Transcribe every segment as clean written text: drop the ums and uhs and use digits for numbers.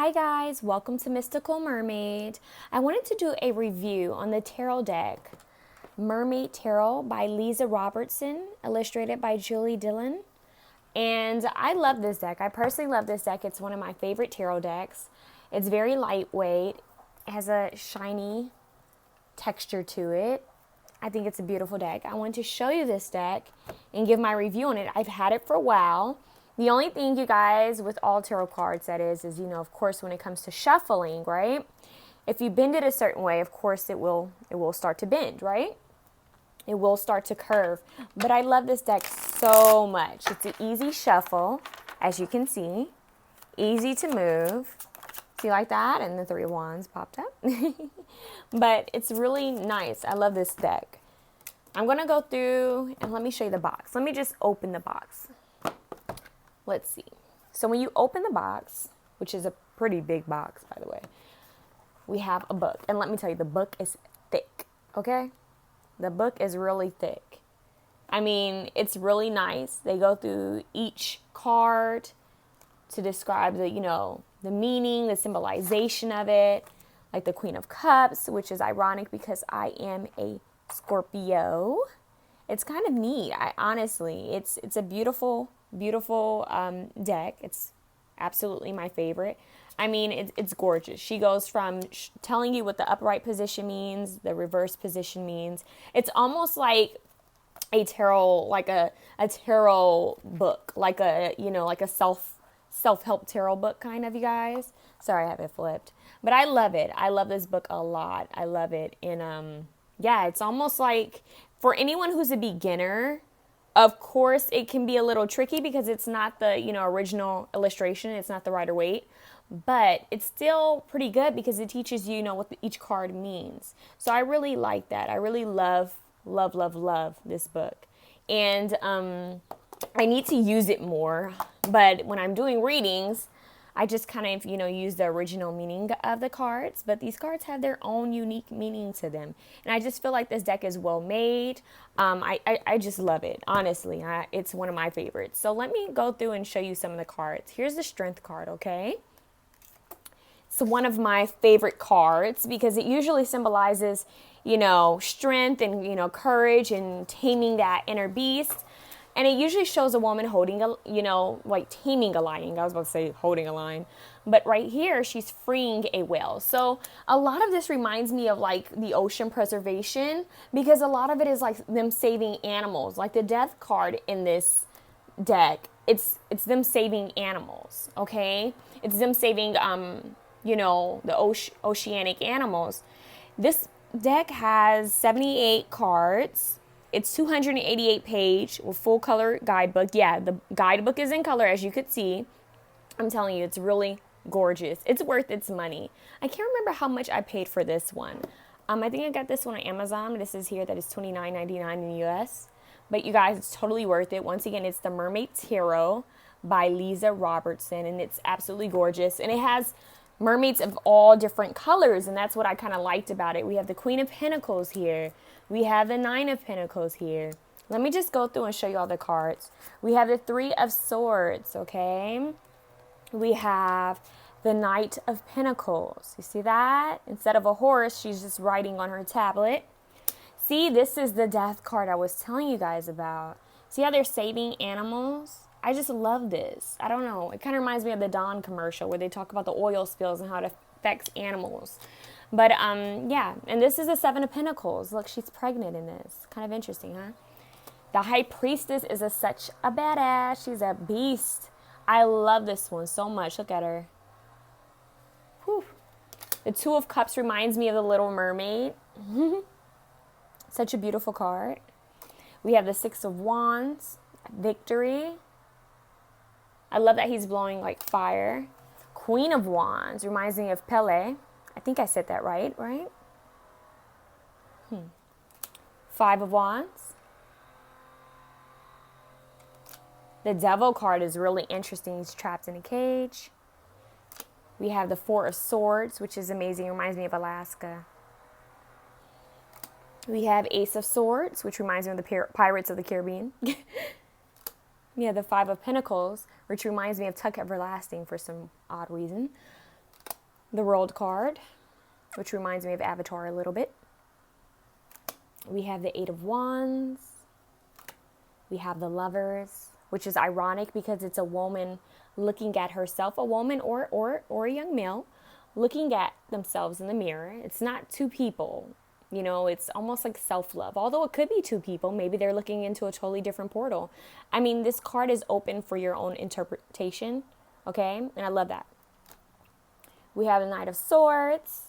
Hi guys, welcome to Mystical Mermaid. I wanted to do a review on the tarot deck, Mermaid Tarot by Leeza Robertson, illustrated by Julie Dillon. And I love this deck. I personally love this deck. It's one of my favorite tarot decks. It's very lightweight. It has a shiny texture to it. I think it's a beautiful deck. I want to show you this deck and give my review on it. I've had it for a while. The only thing, you guys, with all tarot cards, that is, of course, when it comes to shuffling, right? If you bend it a certain way, of course, it will start to bend, right? It will start to curve. But I love this deck so much. It's an easy shuffle, as you can see. Easy to move. See, like that? And the Three of Wands popped up. But it's really nice. I love this deck. I'm going to go through, and let me show you the box. Let me just open the box. Let's see. So when you open the box, which is a pretty big box, by the way, we have a book. And let me tell you, the book is thick, okay? The book is really thick. I mean, it's really nice. They go through each card to describe the meaning, the symbolization of it, like the Queen of Cups, which is ironic because I am a Scorpio. It's kind of neat. Honestly, it's a beautiful deck. It's absolutely my favorite. I mean, it's gorgeous. She goes from telling you what the upright position means, the reverse position means. It's almost like a tarot, like a tarot book, like a self-help tarot book kind of, you guys. Sorry, I have it flipped. But I love it. I love this book a lot. I love it. And yeah, it's almost like for anyone who's a beginner, of course, it can be a little tricky because it's not the, original illustration. It's not the Rider-Waite. But it's still pretty good because it teaches you, what each card means. So I really like that. I really love this book. And I need to use it more. But when I'm doing readings, I just kind of, use the original meaning of the cards, but these cards have their own unique meaning to them. And I just feel like this deck is well made. I just love it. Honestly, it's one of my favorites. So let me go through and show you some of the cards. Here's the Strength card, okay? It's one of my favorite cards because it usually symbolizes, strength and, courage and taming that inner beast. And it usually shows a woman holding like taming a lion. I was about to say holding a lion. But right here, she's freeing a whale. So a lot of this reminds me of like the ocean preservation because a lot of it is like them saving animals. Like the Death card in this deck, it's them saving animals, okay? It's them saving, the oceanic animals. This deck has 78 cards. It's 288 page with full color guidebook. Yeah, the guidebook is in color, as you could see. I'm telling you, it's really gorgeous. It's worth its money. I can't remember how much I paid for this one. I think I got this one on Amazon. This is here that is $29.99 in the US. But you guys, it's totally worth it. Once again, it's the Mermaid Tarot by Leeza Robertson, and it's absolutely gorgeous. And it has mermaids of all different colors, and that's what I kind of liked about it. We have the Queen of Pentacles here. We have the Nine of Pentacles here. Let me just go through and show you all the cards. We have the Three of Swords, okay? We have the Knight of Pentacles. You see that? Instead of a horse, she's just riding on her tablet. See, this is the Death card I was telling you guys about. See how they're saving animals? I just love this. I don't know. It kind of reminds me of the Dawn commercial where they talk about the oil spills and how it affects animals. But, yeah. And this is the Seven of Pentacles. Look, she's pregnant in this. Kind of interesting, huh? The High Priestess is such a badass. She's a beast. I love this one so much. Look at her. Whew. The Two of Cups reminds me of the Little Mermaid. Such a beautiful card. We have the Six of Wands. Victory. I love that he's blowing like fire. Queen of Wands reminds me of Pele. I think I said that right? Five of Wands. The Devil card is really interesting. He's trapped in a cage. We have the Four of Swords, which is amazing. It reminds me of Alaska. We have Ace of Swords, which reminds me of the Pirates of the Caribbean. We have the Five of Pentacles, which reminds me of Tuck Everlasting for some odd reason. The World card, which reminds me of Avatar a little bit. We have the Eight of Wands. We have the Lovers, which is ironic because it's a woman looking at herself, a woman or a young male looking at themselves in the mirror. It's not two people. You know, it's almost like self-love. Although it could be two people. Maybe they're looking into a totally different portal. I mean, this card is open for your own interpretation. Okay? And I love that. We have the Knight of Swords,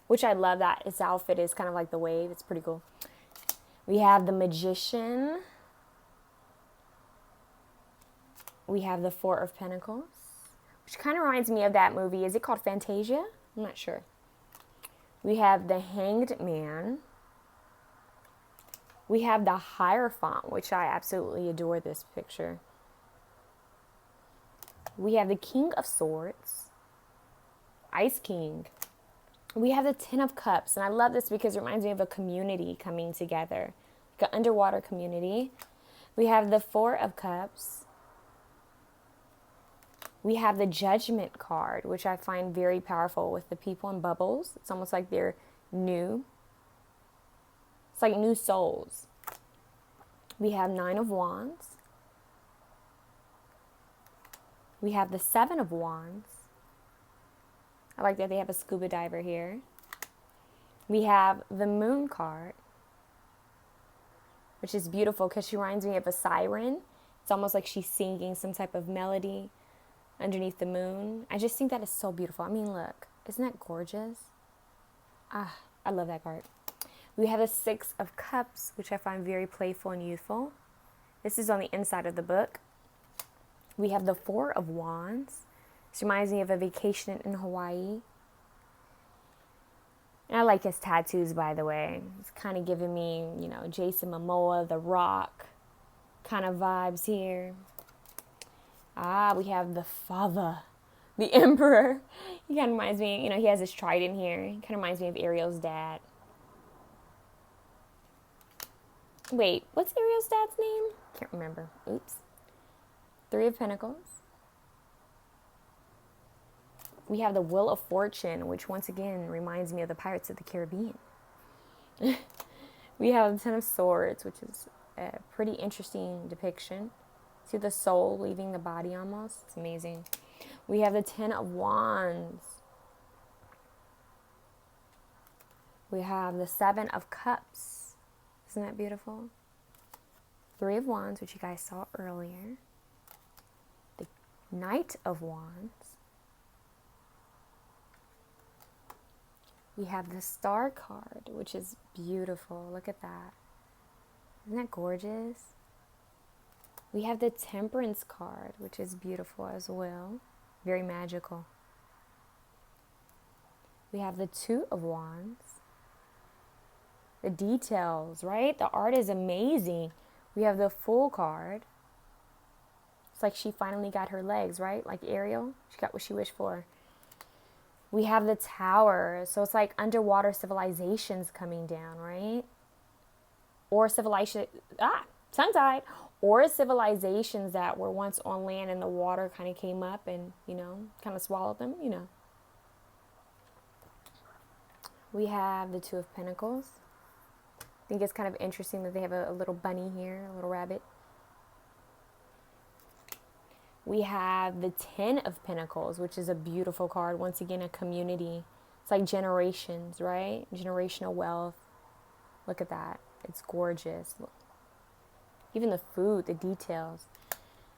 which I love that its outfit is kind of like the wave. It's pretty cool. We have the Magician. We have the Four of Pentacles, which kind of reminds me of that movie. Is it called Fantasia? I'm not sure. We have the Hanged Man. We have the Hierophant, which I absolutely adore this picture. We have the King of Swords. Ice King. We have the Ten of Cups, and I love this because it reminds me of a community coming together, like an underwater community. We have the Four of Cups. We have the Judgment card, which I find very powerful with the people in bubbles. It's almost like they're new. It's like new souls. We have Nine of Wands. We have the Seven of Wands. I like that they have a scuba diver here. We have the Moon card, which is beautiful because she reminds me of a siren. It's almost like she's singing some type of melody underneath the moon. I just think that is so beautiful. I mean, look, isn't that gorgeous? Ah, I love that card. We have the Six of Cups, which I find very playful and youthful. This is on the inside of the book. We have the Four of Wands. This reminds me of a vacation in Hawaii. And I like his tattoos, by the way. It's kind of giving me, you know, Jason Momoa, The Rock kind of vibes here. Ah, we have the Father, the Emperor. He kind of reminds me, you know, he has his trident here. He kind of reminds me of Ariel's dad. Wait, what's Ariel's dad's name? Can't remember. Oops. Three of Pentacles. We have the Wheel of Fortune, which once again reminds me of the Pirates of the Caribbean. We have the Ten of Swords, which is a pretty interesting depiction. See the soul leaving the body almost? It's amazing. We have the Ten of Wands. We have the Seven of Cups. Isn't that beautiful? Three of Wands, which you guys saw earlier. The Knight of Wands. We have the Star card, which is beautiful. Look at that. Isn't that gorgeous? We have the Temperance card, which is beautiful as well. Very magical. We have the Two of Wands. The details, right? The art is amazing. We have the Fool card. It's like she finally got her legs, right? Like Ariel. She got what she wished for. We have the Tower. So it's like underwater civilizations coming down, right? Or tongue-tied. Or civilizations that were once on land and the water kind of came up and, you know, kind of swallowed them, you know. We have the Two of Pentacles. I think it's kind of interesting that they have a little bunny here, a little rabbit. We have the Ten of Pentacles, which is a beautiful card. Once again, a community. It's like generations, right? Generational wealth. Look at that. It's gorgeous. Look. Even the food, the details.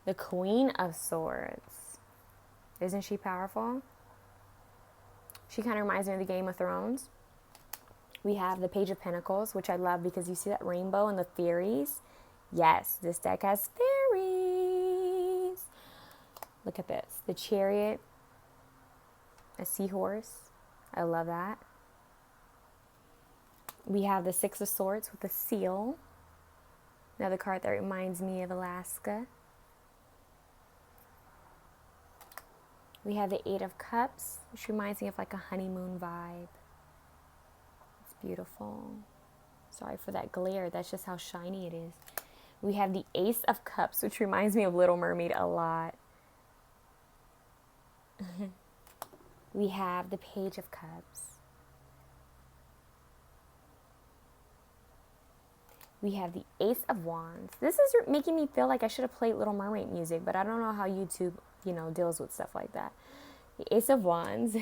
The Queen of Swords. Isn't she powerful? She kind of reminds me of the Game of Thrones. We have the Page of Pentacles, which I love because you see that rainbow and the fairies. Yes, this deck has fairies. Look at this. The Chariot. A seahorse. I love that. We have the Six of Swords with the seal. Another card that reminds me of Alaska. We have the Eight of Cups, which reminds me of like a honeymoon vibe. It's beautiful. Sorry for that glare. That's just how shiny it is. We have the Ace of Cups, which reminds me of Little Mermaid a lot. We have the Page of Cups. We have the Ace of Wands. This is making me feel like I should have played Little Mermaid music, but I don't know how YouTube, deals with stuff like that. The Ace of Wands.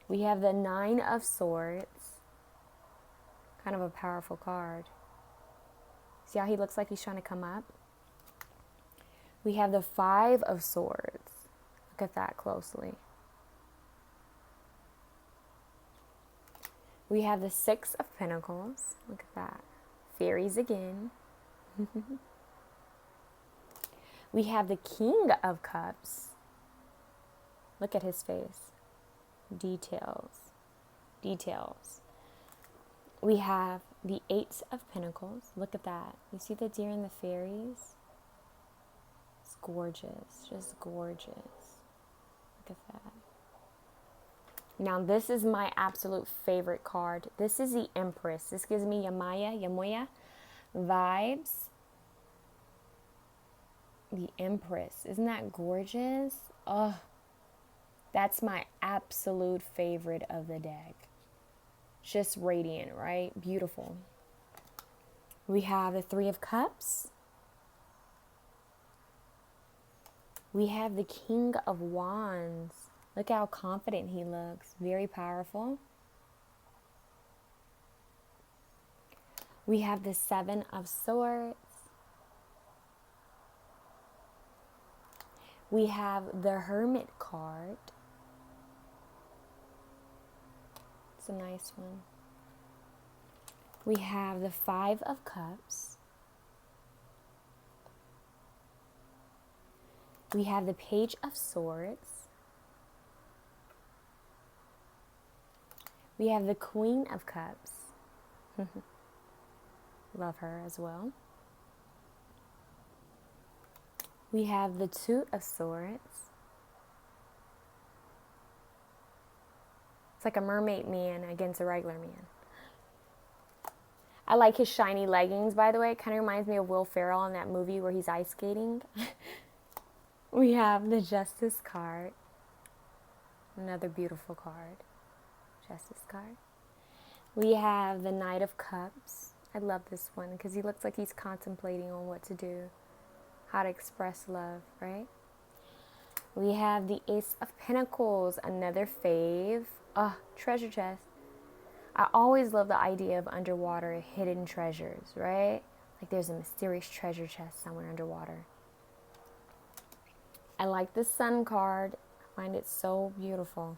We have the Nine of Swords. Kind of a powerful card. See how he looks like he's trying to come up? We have the Five of Swords. Look at that closely. We have the Six of Pentacles. Look at that. Fairies again. We have the King of Cups. Look at his face. Details. Details. We have the Eight of Pentacles. Look at that. You see the deer and the fairies? It's gorgeous. Just gorgeous. Look at that. Now, this is my absolute favorite card. This is the Empress. This gives me Yamoya vibes. The Empress. Isn't that gorgeous? Oh, that's my absolute favorite of the deck. Just radiant, right? Beautiful. We have the Three of Cups. We have the King of Wands. Look how confident he looks. Very powerful. We have the Seven of Swords. We have the Hermit card. It's a nice one. We have the Five of Cups. We have the Page of Swords. We have the Queen of Cups. Love her as well. We have the Two of Swords. It's like a mermaid man against a regular man. I like his shiny leggings, by the way. It kind of reminds me of Will Ferrell in that movie where he's ice skating. We have the Justice card. Another beautiful card. Justice card. We have the Knight of Cups. I love this one because he looks like he's contemplating on what to do. How to express love, right? We have the Ace of Pentacles. Another fave. Treasure chest. I always love the idea of underwater hidden treasures, right? Like there's a mysterious treasure chest somewhere underwater. I like the Sun card. I find it so beautiful.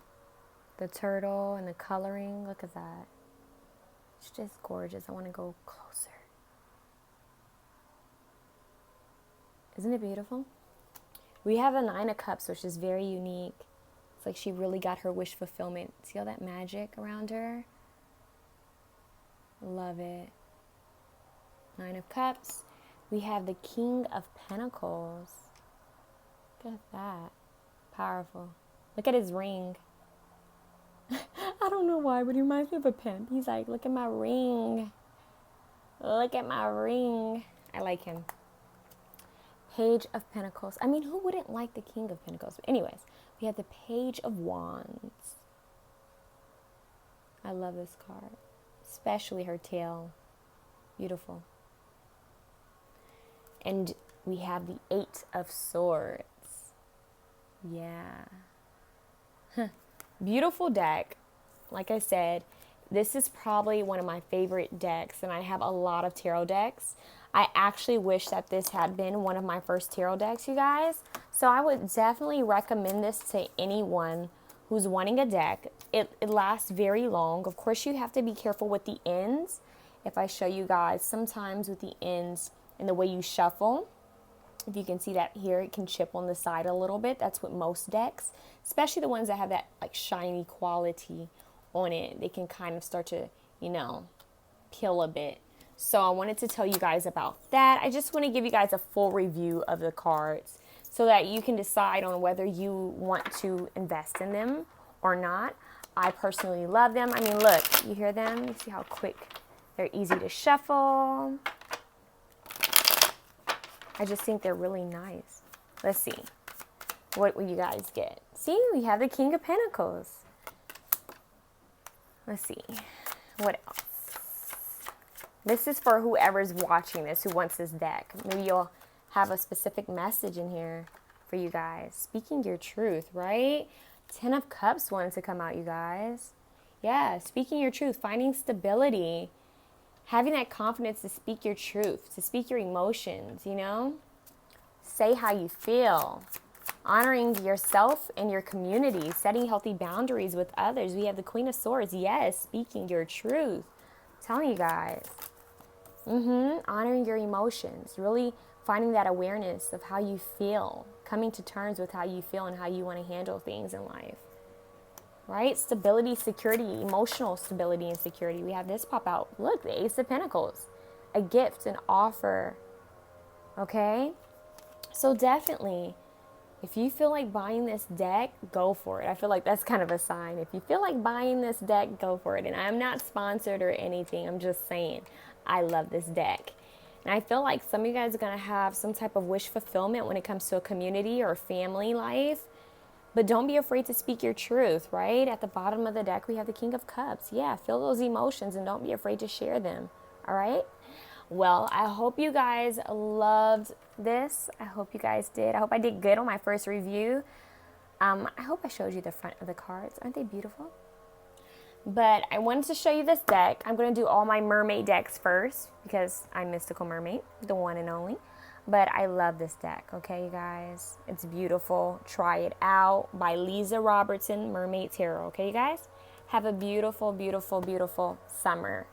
The turtle and the coloring. Look at that. It's just gorgeous. I want to go closer. Isn't it beautiful? We have a Nine of Cups, which is very unique. It's like she really got her wish fulfillment. See all that magic around her? Love it. Nine of Cups. We have the King of Pentacles. Look at that. Powerful. Look at his ring. I don't know why, but he reminds me of a pimp. He's like, look at my ring. Look at my ring. I like him. Page of Pentacles. I mean, who wouldn't like the King of Pentacles? But anyways, we have the Page of Wands. I love this card. Especially her tail. Beautiful. And we have the Eight of Swords. Yeah. Beautiful deck. Like I said, this is probably one of my favorite decks, and I have a lot of tarot decks. I actually wish that this had been one of my first tarot decks, you guys. So I would definitely recommend this to anyone who's wanting a deck. It lasts very long. Of course, you have to be careful with the ends. If I show you guys, sometimes with the ends and the way you shuffle, if you can see that here, it can chip on the side a little bit. That's with most decks, especially the ones that have that like shiny quality on it. They can kind of start to, peel a bit. So I wanted to tell you guys about that. I just want to give you guys a full review of the cards so that you can decide on whether you want to invest in them or not. I personally love them. I mean, look, you hear them? You see how quick they're easy to shuffle. I just think they're really nice. Let's see. What will you guys get? See, we have the King of Pentacles. Let's see. What else? This is for whoever's watching this, who wants this deck. Maybe you'll have a specific message in here for you guys. Speaking your truth, right? 10 of Cups wanted to come out, you guys. Yeah, speaking your truth, finding stability, having that confidence to speak your truth, to speak your emotions, you know? Say how you feel. Honoring yourself and your community, setting healthy boundaries with others. We have the Queen of Swords. Yes, speaking your truth. I'm telling you guys. Honoring your emotions. Really finding that awareness of how you feel. Coming to terms with how you feel and how you want to handle things in life. Right? Stability, security, emotional stability and security. We have this pop out. Look, the Ace of Pentacles. A gift, an offer. Okay? So definitely, if you feel like buying this deck, go for it. I feel like that's kind of a sign. If you feel like buying this deck, go for it. And I'm not sponsored or anything. I'm just saying, I love this deck. And I feel like some of you guys are going to have some type of wish fulfillment when it comes to a community or family life. But don't be afraid to speak your truth, right? At the bottom of the deck, we have the King of Cups. Yeah, feel those emotions and don't be afraid to share them. All right? Well, I hope you guys loved this. I hope you guys did. I hope I did good on my first review. I hope I showed you the front of the cards. Aren't they beautiful? But I wanted to show you this deck. I'm going to do all my mermaid decks first because I'm Mystical Mermaid, the one and only. But I love this deck, okay, you guys? It's beautiful. Try it out by Leeza Robertson, Mermaid Tarot, okay, you guys? Have a beautiful, beautiful, beautiful summer.